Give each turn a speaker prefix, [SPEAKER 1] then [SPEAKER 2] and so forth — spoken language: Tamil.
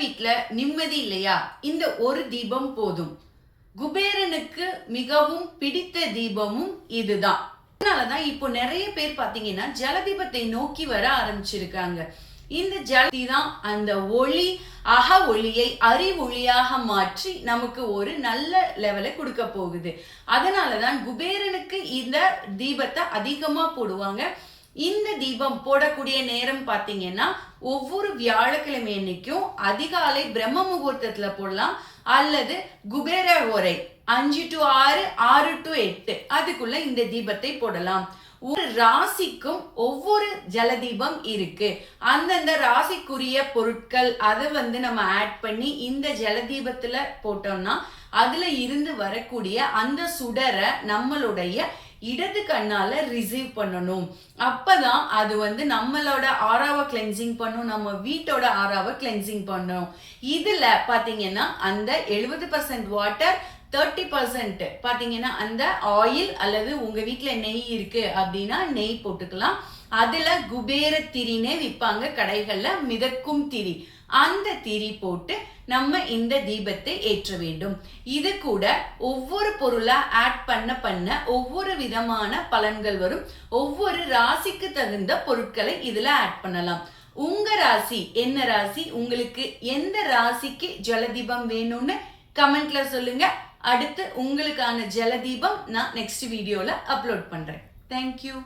[SPEAKER 1] வீட்ல நிம்மதி இல்லையா? இந்த ஒரு தீபம் போதும். குபேரனுக்கு மிகவும் பிடித்த தீபமும் இதுதான். அதனாலதான் இப்போ நிறைய பேர் பாத்தீங்கன்னா ஜலதீபத்தை நோக்கி வர ஆரம்பிச்சிருக்காங்க. இந்த ஜலதி தான் அந்த ஒளி அக ஒளியை அறிவொளியாக மாற்றி நமக்கு ஒரு நல்ல லெவலை கொடுக்க போகுது. அதனாலதான் குபேரனுக்கு இந்த தீபத்தை அதிகமா போடுவாங்க. இந்த தீபம் போடக்கூடிய நேரம் பாத்தீங்கன்னா ஒவ்வொரு வியாழக்கிழமை அன்னைக்கும் அதிகாலை பிரம்ம முகூர்த்தத்துல போடலாம், அல்லது குபேர ஓரை 5 to 6, 6 to 8 அதுக்குள்ள இந்த தீபத்தை போடலாம். ஒரு ராசிக்கும் ஒவ்வொரு ஜலதீபம் இருக்கு. அந்தந்த ராசிக்குரிய பொருட்கள் அதை நம்ம ஆட் பண்ணி இந்த ஜலதீபத்துல போட்டோம்னா அதுல இருந்து வரக்கூடிய அந்த சுடரை நம்மளுடைய இடது கண்ணால ரிசீவ் பண்ணணும். அப்பதான் அது நம்மளோட ஆராவை கிளென்சிங் பண்ணும், நம்ம வீட்டோட ஆராவை கிளென்சிங் பண்ணும். இதுல பாத்தீங்கன்னா அந்த 70% வாட்டர், 30% பாத்தீங்கன்னா அந்த ஆயில், அல்லது உங்க வீட்டுல நெய் இருக்கு அப்படின்னா நெய் போட்டுக்கலாம். அதுல குபேர திரினே விற்பாங்க கடைகள்ல, மிதக்கும் திரி. அந்த திரி போட்டு நம்ம இந்த தீபத்தை ஏற்ற வேண்டும். இது கூட ஒவ்வொரு பொருளா ஆட் பண்ண ஒவ்வொரு விதமான பலன்கள் வரும். ஒவ்வொரு ராசிக்கு தகுந்த பொருட்களை இதுல ஆட் பண்ணலாம். உங்க ராசி என்ன ராசி? உங்களுக்கு எந்த ராசிக்கு ஜலதீபம் வேணும்னு கமெண்ட்ல சொல்லுங்க. அடுத்து உங்களுக்கான ஜலதீபம் நான் நெக்ஸ்ட் வீடியோல அப்லோட் பண்றேன். தேங்க்யூ.